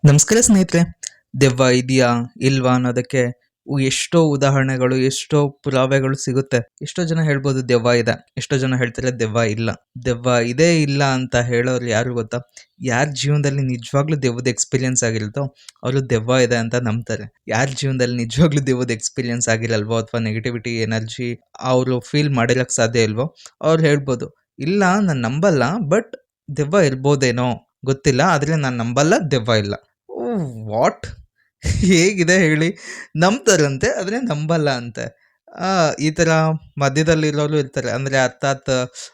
ನಮಸ್ಕಾರ ಸ್ನೇಹಿತರೆ. ದೆವ್ವ ಇದೆಯಾ ಇಲ್ವಾ ಅನ್ನೋದಕ್ಕೆ ಎಷ್ಟೋ ಉದಾಹರಣೆಗಳು, ಎಷ್ಟೋ ಪುರಾವೆಗಳು ಸಿಗುತ್ತೆ. ಎಷ್ಟೋ ಜನ ಹೇಳ್ಬೋದು ದೆವ್ವ ಇದೆ, ಎಷ್ಟೋ ಜನ ಹೇಳ್ತಾರೆ ದೆವ್ವ ಇಲ್ಲ. ದೆವ್ವ ಇದೆ ಇಲ್ಲ ಅಂತ ಹೇಳೋರು ಯಾರು ಗೊತ್ತಾ? ಯಾರ ಜೀವನದಲ್ಲಿ ನಿಜವಾಗ್ಲೂ ದೆವ್ವದ ಎಕ್ಸ್ಪೀರಿಯನ್ಸ್ ಆಗಿರುತ್ತೋ ಅವರು ದೆವ್ವ ಇದೆ ಅಂತ ನಂಬ್ತಾರೆ. ಯಾರ ಜೀವನದಲ್ಲಿ ನಿಜವಾಗ್ಲೂ ದೆವ್ವದ ಎಕ್ಸ್ಪೀರಿಯನ್ಸ್ ಆಗಿರಲ್ವೋ ಅಥವಾ ನೆಗೆಟಿವಿಟಿ ಎನರ್ಜಿ ಅವರು ಫೀಲ್ ಮಾಡಿರಕ್ಕೆ ಸಾಧ್ಯ ಇಲ್ವೋ ಅವ್ರು ಹೇಳ್ಬೋದು, ಇಲ್ಲ ನಾನು ನಂಬಲ್ಲ, ಬಟ್ ದೆವ್ವ ಇರ್ಬೋದೇನೋ ಗೊತ್ತಿಲ್ಲ, ಆದ್ರೆ ನಾನು ನಂಬಲ್ಲ, ದೆವ್ವ ಇಲ್ಲ. ವಾಟ್? ಹೇಗಿದೆ ಹೇಳಿ? ನಂಬ್ತಾರಂತೆ ಆದ್ರೆ ನಂಬಲ್ಲ ಅಂತೆ. ಈ ತರ ಮಧ್ಯದಲ್ಲಿರೋರು ಇರ್ತಾರೆ. ಅಂದ್ರೆ ಅರ್ಥಾತ್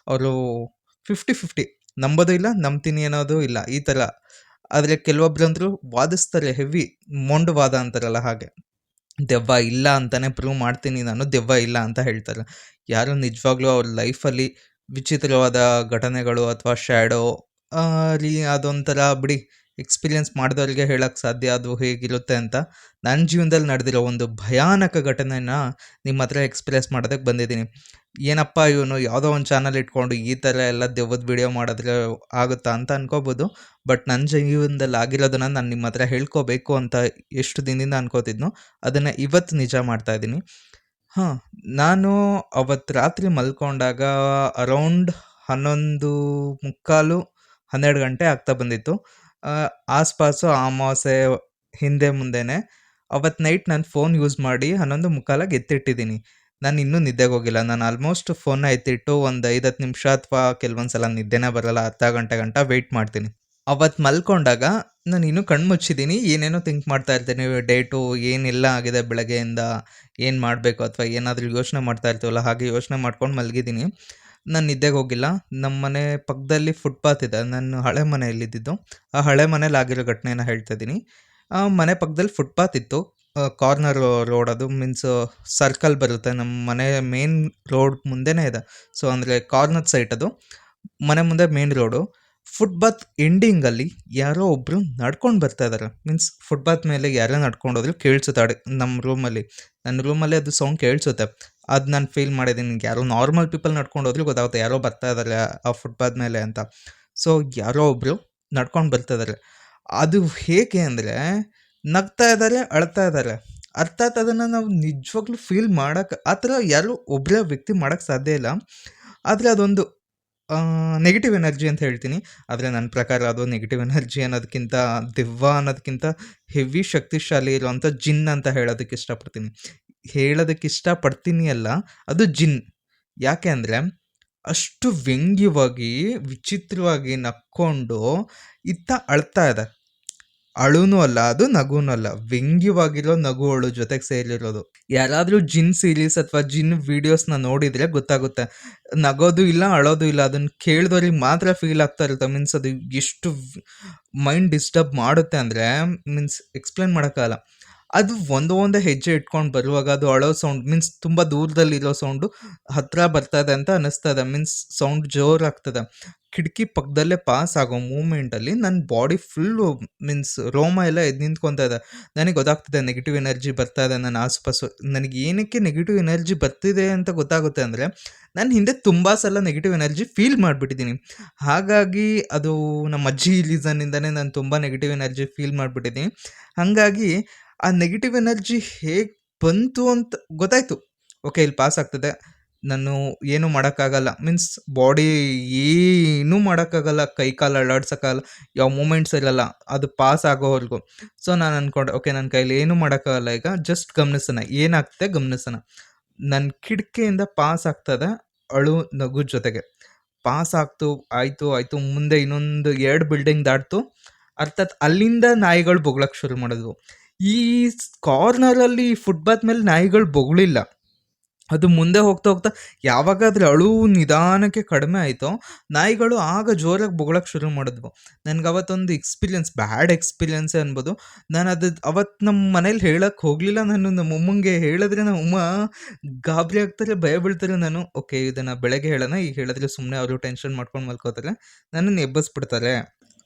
ಅವರು 50-50 ನಂಬೋದು ಇಲ್ಲ, ನಂಬ್ತೀನಿ ಅನ್ನೋದು ಇಲ್ಲ, ಈ ತರ. ಆದ್ರೆ ಕೆಲವೊಬ್ರಂದ್ರು ವಾದಿಸ್ತಾರೆ, ಹೆವಿ ಮೊಂಡು ವಾದ ಅಂತಾರಲ್ಲ ಹಾಗೆ. ದೆವ್ವ ಇಲ್ಲ ಅಂತಾನೆ ಪ್ರೂವ್ ಮಾಡ್ತೀನಿ ನಾನು, ದೆವ್ವ ಇಲ್ಲ ಅಂತ ಹೇಳ್ತಾರೆ. ಯಾರು ನಿಜವಾಗ್ಲೂ ಅವ್ರ ಲೈಫಲ್ಲಿ ವಿಚಿತ್ರವಾದ ಘಟನೆಗಳು ಅಥವಾ ಶ್ಯಾಡೋ ಅದೊಂಥರ ಬಿಡಿ, ಎಕ್ಸ್ಪೀರಿಯನ್ಸ್ ಮಾಡಿದವ್ರಿಗೆ ಹೇಳಕ್ ಸಾಧ್ಯ ಅದು ಹೇಗಿರುತ್ತೆ ಅಂತ. ನನ್ನ ಜೀವನದಲ್ಲಿ ನಡೆದಿರೋ ಒಂದು ಭಯಾನಕ ಘಟನೆನ ನಿಮ್ಮ ಹತ್ರ ಎಕ್ಸ್‌ಪ್ರೆಸ್ ಮಾಡೋದಕ್ಕೆ ಬಂದಿದ್ದೀನಿ. ಏನಪ್ಪ ಇವನು ಯಾವುದೋ ಒಂದು ಚಾನಲ್ ಇಟ್ಕೊಂಡು ಈ ಥರ ಎಲ್ಲ ದೆವ್ವದ ವಿಡಿಯೋ ಮಾಡಿದ್ರೆ ಆಗುತ್ತಾ ಅಂತ ಅನ್ಕೋಬೋದು. ಬಟ್ ನನ್ನ ಜೀವನದಲ್ಲಿ ಆಗಿರೋದನ್ನ ನಾನು ನಿಮ್ಮ ಹತ್ರ ಹೇಳ್ಕೋಬೇಕು ಅಂತ ಎಷ್ಟು ದಿನದಿಂದ ಅನ್ಕೋತಿದ್ನೋ ಅದನ್ನ ಇವತ್ತು ನಿಜ ಮಾಡ್ತಾ ಇದ್ದೀನಿ. ನಾನು ಅವತ್ತು ರಾತ್ರಿ ಮಲ್ಕೊಂಡಾಗ ಅರೌಂಡ್ 11:45, 12 ಗಂಟೆ ಆಗ್ತಾ ಬಂದಿತ್ತು. ಆಸ್ಪಾಸು ಅಮಾವಾಸ್ಯೆ ಹಿಂದೆ ಮುಂದೆನೆ. ಅವತ್ತು ನೈಟ್ ನಾನು ಫೋನ್ ಯೂಸ್ ಮಾಡಿ 11:45ಗೆ ಎತ್ತಿಟ್ಟಿದ್ದೀನಿ. ನಾನು ಇನ್ನೂ ನಿದ್ದೆಗೆ ಹೋಗಿಲ್ಲ. ನಾನು ಆಲ್ಮೋಸ್ಟ್ ಫೋನ್ನ ಎತ್ತಿಟ್ಟು ಒಂದು 5-10 ನಿಮಿಷ ಅಥವಾ ಕೆಲವೊಂದ್ಸಲ ನಿದ್ದೆನೇ ಬರಲ್ಲ, ಅರ್ಧ ಗಂಟೆ ಗಂಟ ವೆಯ್ಟ್ ಮಾಡ್ತೀನಿ. ಅವತ್ತು ಮಲ್ಕೊಂಡಾಗ ನಾನು ಇನ್ನೂ ಕಣ್ಣು ಮುಚ್ಚಿದ್ದೀನಿ. ಏನೇನೋ ಥಿಂಕ್ ಮಾಡ್ತಾ ಇರ್ತೀನಿ. ಡೇಟು ಏನೆಲ್ಲ ಆಗಿದೆ ಬೆಳಗ್ಗೆಯಿಂದ, ಏನು ಮಾಡಬೇಕು ಅಥವಾ ಏನಾದರೂ ಯೋಚನೆ ಮಾಡ್ತಾ ಇರ್ತೀವಲ್ಲ, ಹಾಗೆ ಯೋಚನೆ ಮಾಡ್ಕೊಂಡು ಮಲಗಿದ್ದೀನಿ. ನಾನು ನಿದ್ದೆಗೆ ಹೋಗಿಲ್ಲ. ನಮ್ಮ ಮನೆ ಪಕ್ಕದಲ್ಲಿ ಫುಟ್‌ಪಾತ್ ಇದೆ. ನಾನು ಹಳೆ ಮನೆಯಲ್ಲಿದ್ದಿದ್ದು. ಆ ಹಳೆ ಮನೇಲಿ ಆಗಿರೋ ಘಟನೆನ ಹೇಳ್ತಾ ಇದ್ದೀನಿ. ಮನೆ ಪಕ್ಕದಲ್ಲಿ ಫುಟ್‌ಪಾತ್ ಇತ್ತು. ಕಾರ್ನರ್ ರೋಡ್ ಅದು, ಮೀನ್ಸ್ ಸರ್ಕಲ್ ಬರುತ್ತೆ. ನಮ್ಮ ಮನೆ ಮೇನ್ ರೋಡ್ ಮುಂದೆನೇ ಇದೆ. ಸೊ, ಅಂದರೆ ಕಾರ್ನರ್ ಸೈಟ್ ಅದು. ಮನೆ ಮುಂದೆ ಮೇನ್ ರೋಡು. ಫುಟ್‌ಪಾತ್ ಎಂಡಿಂಗಲ್ಲಿ ಯಾರೋ ಒಬ್ಬರು ನಡ್ಕೊಂಡು ಬರ್ತಾ ಇದ್ದಾರೆ. ಮೀನ್ಸ್ ಫುಟ್‌ಪಾತ್ ಮೇಲೆ ಯಾರೋ ನಡ್ಕೊಂಡು ಹೋದ್ರು ಕೇಳಿಸುತ್ತೆ. ನಮ್ಮ ರೂಮಲ್ಲಿ, ನನ್ನ ರೂಮಲ್ಲಿ ಅದು ಸೌಂಡ್ ಕೇಳಿಸುತ್ತೆ. ಅದು ನಾನು ಫೀಲ್ ಮಾಡಿದ್ದೀನಿ. ಯಾರೋ ನಾರ್ಮಲ್ ಪೀಪಲ್ ನಡ್ಕೊಂಡು ಹೋದ್ರು ಗೊತ್ತಾಗುತ್ತೆ ಯಾರೋ ಬರ್ತಾ ಇದ್ದಾರೆ ಆ ಫುಟ್‌ಪಾತ್ ಮೇಲೆ ಅಂತ. ಸೊ, ಯಾರೋ ಒಬ್ಬರು ನಡ್ಕೊಂಡು ಬರ್ತಾ ಇದ್ದಾರೆ. ಅದು ಹೇಗೆ ಅಂದರೆ ನಗ್ತಾ ಇದ್ದಾರೆ, ಅಳ್ತಾ ಇದ್ದಾರೆ. ಅರ್ಥಾತ್ ಅದನ್ನು ನಾವು ನಿಜವಾಗ್ಲೂ ಫೀಲ್ ಮಾಡಕ್ಕೆ ಆ ಥರ ಯಾರು ಒಬ್ಬರೇ ವ್ಯಕ್ತಿ ಮಾಡಕ್ಕೆ ಸಾಧ್ಯ ಇಲ್ಲ. ಆದರೆ ಅದೊಂದು ನೆಗೆಟಿವ್ ಎನರ್ಜಿ ಅಂತ ಹೇಳ್ತೀನಿ. ಆದರೆ ನನ್ನ ಪ್ರಕಾರ ಅದು ನೆಗೆಟಿವ್ ಎನರ್ಜಿ ಅನ್ನೋದಕ್ಕಿಂತ, ದೆವ್ವ ಅನ್ನೋದಕ್ಕಿಂತ ಹೆವಿ ಶಕ್ತಿಶಾಲಿ ಇರುವಂಥ ಜಿನ್ ಅಂತ ಹೇಳೋದಕ್ಕೆ ಇಷ್ಟಪಡ್ತೀನಿ. ಅಲ್ಲ, ಅದು ಜಿನ್. ಯಾಕೆ ಅಂದರೆ ಅಷ್ಟು ವ್ಯಂಗ್ಯವಾಗಿ, ವಿಚಿತ್ರವಾಗಿ ನಕ್ಕೊಂಡು ಇತ್ತ ಅಳ್ತಾ ಇದೆ. ಅಳುನೂ ಅಲ್ಲ, ಅದು ನಗುನೂ ಅಲ್ಲ. ವ್ಯಂಗ್ಯವಾಗಿರೋ ನಗು ಅಳು ಜೊತೆಗೆ ಸೇರಿರೋದು. ಯಾರಾದರೂ ಜಿನ್ ಸೀರೀಸ್ ಅಥವಾ ಜಿನ್ ವಿಡಿಯೋಸ್‌ನ ನೋಡಿದ್ರೆ ಗೊತ್ತಾಗುತ್ತೆ. ನಗೋದು ಇಲ್ಲ, ಅಳೋದು ಇಲ್ಲ. ಅದನ್ನ ಕೇಳಿದವ್ರಿಗೆ ಮಾತ್ರ ಫೀಲ್ ಆಗ್ತಾ ಇರುತ್ತೆ. ಮೀನ್ಸ್ ಅದು ಎಷ್ಟು ಮೈಂಡ್ ಡಿಸ್ಟರ್ಬ್ ಮಾಡುತ್ತೆ ಅಂದರೆ, ಮೀನ್ಸ್ ಎಕ್ಸ್‌ಪ್ಲೇನ್ ಮಾಡೋಕ್ಕಾಗಲ್ಲ. ಅದು ಒಂದೇ ಹೆಜ್ಜೆ ಇಟ್ಕೊಂಡು ಬರುವಾಗ ಅದು ಅಳೋ ಸೌಂಡ್, ಮೀನ್ಸ್ ತುಂಬ ದೂರದಲ್ಲಿರೋ ಸೌಂಡು ಹತ್ರ ಬರ್ತಾ ಇದೆ ಅಂತ ಅನ್ನಿಸ್ತಾ ಇದೆ. ಮೀನ್ಸ್ ಸೌಂಡ್ ಜೋರಾಗ್ತದೆ. ಕಿಟಕಿ ಪಕ್ಕದಲ್ಲೇ ಪಾಸ್ ಆಗೋ ಮೂಮೆಂಟಲ್ಲಿ ನನ್ನ ಬಾಡಿ ಫುಲ್ಲು, ಮೀನ್ಸ್ ರೋಮ ಎಲ್ಲ ಎದ್ದು ನಿಂತ್ಕೊತಾ ಇದೆ. ನನಗೆ ಗೊತ್ತಾಗ್ತಿದೆ ನೆಗೆಟಿವ್ ಎನರ್ಜಿ ಬರ್ತಾ ಇದೆ ನನ್ನ ಆಸುಪಾಸು. ನನಗೆ ಏನಕ್ಕೆ ನೆಗೆಟಿವ್ ಎನರ್ಜಿ ಬರ್ತಿದೆ ಅಂತ ಗೊತ್ತಾಗುತ್ತೆ ಅಂದರೆ, ನಾನು ಹಿಂದೆ ತುಂಬ ಸಲ ನೆಗೆಟಿವ್ ಎನರ್ಜಿ ಫೀಲ್ ಮಾಡಿಬಿಟ್ಟಿದ್ದೀನಿ. ಹಾಗಾಗಿ ಅದು ನಮ್ಮ ಅಜ್ಜಿ ರೀಸನ್ನಿಂದನೇ ನಾನು ತುಂಬ ನೆಗೆಟಿವ್ ಎನರ್ಜಿ ಫೀಲ್ ಮಾಡಿಬಿಟ್ಟಿದ್ದೀನಿ. ಹಾಗಾಗಿ ಆ ನೆಗೆಟಿವ್ ಎನರ್ಜಿ ಹೇಗೆ ಬಂತು ಅಂತ ಗೊತ್ತಾಯಿತು. ಓಕೆ, ಇಲ್ಲಿ ಪಾಸ್ ಆಗ್ತದೆ. ನಾನು ಏನೂ ಮಾಡೋಕ್ಕಾಗಲ್ಲ. ಮೀನ್ಸ್ ಬಾಡಿ ಏನೂ ಮಾಡೋಕ್ಕಾಗಲ್ಲ. ಕೈ ಕಾಲು ಅಲ್ಲಾಡ್ಸೋಕ್ಕಾಗಲ್ಲ. ಯಾವ ಮೂಮೆಂಟ್ಸ್ ಇರಲ್ಲ ಅದು ಪಾಸ್ ಆಗೋವರೆಗೂ. ಸೊ, ನಾನು ಅಂದ್ಕೊಂಡೆ, ಓಕೆ, ನನ್ನ ಕೈಲಿ ಏನೂ ಮಾಡೋಕ್ಕಾಗಲ್ಲ, ಈಗ ಜಸ್ಟ್ ಗಮನಿಸೋಣ, ಏನಾಗ್ತದೆ ಗಮನಿಸೋಣ. ನನ್ನ ಕಿಟಕಿಯಿಂದ ಪಾಸ್ ಆಗ್ತದೆ ಅಳು ನಗು ಜೊತೆಗೆ. ಪಾಸ್ ಆಯಿತು. ಮುಂದೆ ಇನ್ನೊಂದು 2 ಬಿಲ್ಡಿಂಗ್ ದಾಟ್ತು. ಅರ್ಥಾತ್ ಅಲ್ಲಿಂದ ನಾಯಿಗಳು ಬೊಗಳಕ್ಕೆ ಶುರು ಮಾಡಿದ್ವು. ಈ ಕಾರ್ನರಲ್ಲಿ ಫುಟ್‌ಪಾತ್ ಮೇಲೆ ನಾಯಿಗಳು ಬೊಗಳಿಲ್ಲ. ಅದು ಮುಂದೆ ಹೋಗ್ತಾ ಯಾವಾಗಾದ್ರೆ ಅಳು ನಿಧಾನಕ್ಕೆ ಕಡಿಮೆ ಆಯಿತೋ, ನಾಯಿಗಳು ಆಗ ಜೋರಾಗಿ ಬೊಗಳಕ್ಕೆ ಶುರು ಮಾಡಿದ್ವು. ನನಗೆ ಅವತ್ತೊಂದು ಎಕ್ಸ್‌ಪೀರಿಯನ್ಸ್, ಬ್ಯಾಡ್ ಎಕ್ಸ್‌ಪೀರಿಯನ್ಸೇ ಅನ್ಬೋದು. ನಾನು ಅದು ಅವತ್ತು ನಮ್ಮ ಮನೇಲಿ ಹೇಳಕ್ಕೆ ಹೋಗಲಿಲ್ಲ. ನಾನು ನಮ್ಮಮ್ಮಂಗೆ ಹೇಳಿದ್ರೆ ನಮ್ಮಮ್ಮ ಗಾಬರಿ ಆಗ್ತಾರೆ, ಭಯ ಬೀಳ್ತಾರೆ. ನಾನು ಓಕೆ, ಇದನ್ನು ಬೆಳಗ್ಗೆ ಹೇಳೋಣ, ಈಗ ಹೇಳಿದ್ರೆ ಸುಮ್ಮನೆ ಅವರು ಟೆನ್ಷನ್ ಮಾಡ್ಕೊಂಡು ಮಲ್ಕೋತಾರೆ, ನನ್ನನ್ನು ಎಬ್ಬಿಸ್ಬಿಡ್ತಾರೆ.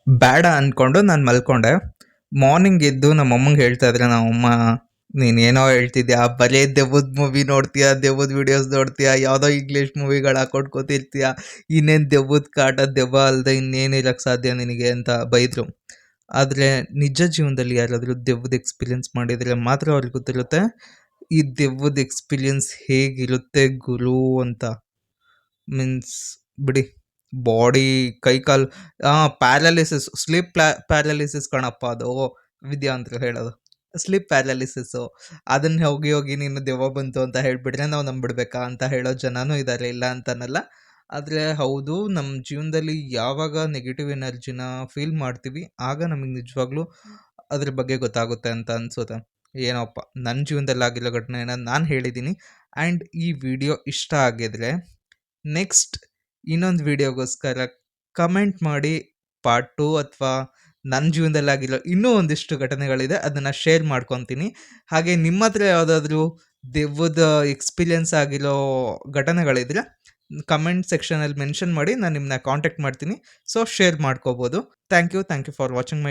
ಬೇಡ ಅಂದ್ಕೊಂಡು ನಾನು ಮಲ್ಕೊಂಡೆ. ಮಾರ್ನಿಂಗ್ ಎದ್ದು ನಮ್ಮಮ್ಮಂಗೆ ಹೇಳ್ತಾ ಇದ್ರೆ, ನಮ್ಮಮ್ಮ ನೀನೇನೋ ಹೇಳ್ತಿದ್ಯಾ, ಬರೀ ದೆವ್ವದ ಮೂವಿ ನೋಡ್ತೀಯಾ, ದೆವ್ವದ ವಿಡಿಯೋಸ್ ನೋಡ್ತೀಯಾ, ಯಾವುದೋ ಇಂಗ್ಲೀಷ್ ಮೂವಿಗಳು ಹಾಕೊಂಡು ಕೂತಿರ್ತೀಯ, ಇನ್ನೇನು ದೆವ್ವದ ಕಾಟ, ದೆವ್ವ ಅಲ್ಲದೆ ಇನ್ನೇನು ಇರೋಕ್ಕೆ ಸಾಧ್ಯ ನಿನಗೆ ಅಂತ ಬೈದರು. ಆದ್ರೆ ನಿಜ ಜೀವನದಲ್ಲಿ ಯಾರಾದ್ರೂ ದೆವ್ವದ ಎಕ್ಸ್‌ಪೀರಿಯನ್ಸ್ ಮಾಡಿದ್ರೆ ಮಾತ್ರ ಅವ್ರಿಗೆ ಗೊತ್ತಿರುತ್ತೆ, ಈ ದೆವ್ವದ ಎಕ್ಸ್‌ಪೀರಿಯನ್ಸ್ ಹೇಗಿರುತ್ತೆ ಗುರು ಅಂತ. ಮೀನ್ಸ್ ಬಿಡಿ. ಬಾಡಿ ಕೈ ಕಾಲು ಪ್ಯಾರಾಲಿಸಿಸ್ ಸ್ಲೀಪ್ ಪ್ಯಾರಾಲಿಸಿಸ್ ಕಣಪ್ಪ ಅದು. ವಿದ್ಯಾಂತರು ಹೇಳೋದು. ಸ್ಲೀಪ್ ಪ್ಯಾರಾಲಿಸಿಸ್ಸು. ಅದನ್ನ ಹೋಗಿ, ಹೋಗಿ ನೀನು ದೆವ್ವ ಬಂತು ಅಂತ ಹೇಳ್ಬಿಟ್ರೆ ನಾವು ನಂಬಿಡ್ಬೇಕಾ ಅಂತ ಹೇಳೋ ಜನನೂ ಇದಾರೆ, ಇಲ್ಲ ಅಂತನಲ್ಲ. ಆದ್ರೆ ಹೌದು, ನಮ್ಮ ಜೀವನದಲ್ಲಿ ಯಾವಾಗ ನೆಗೆಟಿವ್ ಎನರ್ಜಿನ ಫೀಲ್ ಮಾಡ್ತೀವಿ, ಆಗ ನಮಗೆ ನಿಜವಾಗ್ಲೂ ಅದ್ರ ಬಗ್ಗೆ ಗೊತ್ತಾಗುತ್ತೆ ಅಂತ ಅನ್ಸುತ್ತೆ. ಏನೋಪ್ಪ ನನ್ನ ಜೀವನದಲ್ಲಿ ಆಗಿರೋ ಘಟನೆನ ನಾನು ಹೇಳಿದ್ದೀನಿ. ಆ್ಯಂಡ್ ಈ ವಿಡಿಯೋ ಇಷ್ಟ ಆಗಿದ್ರೆ ನೆಕ್ಸ್ಟ್ ಇನ್ನೊಂದು ವಿಡಿಯೋಗೋಸ್ಕರ ಕಮೆಂಟ್ ಮಾಡಿ ಪಾರ್ಟ್ 2 ಅಥವಾ ನನ್ನ ಜೀವನದಲ್ಲಾಗಿರೋ ಇನ್ನೂ ಒಂದಿಷ್ಟು ಘಟನೆಗಳಿದೆ ಅದನ್ನು ಶೇರ್ ಮಾಡ್ಕೊತೀನಿ. ಹಾಗೆ ನಿಮ್ಮ ಹತ್ರ ಯಾವುದಾದ್ರೂ ದೆವ್ವದ ಎಕ್ಸ್‌ಪೀರಿಯನ್ಸ್ ಆಗಿರೋ ಘಟನೆಗಳಿದ್ರೆ ಕಮೆಂಟ್ ಸೆಕ್ಷನಲ್ಲಿ ಮೆನ್ಷನ್ ಮಾಡಿ ನಾನು ನಿಮ್ಮನ್ನ ಕಾಂಟ್ಯಾಕ್ಟ್ ಮಾಡ್ತೀನಿ. ಸೊ ಶೇರ್ ಮಾಡ್ಕೋಬೋದು. Thank you for watching my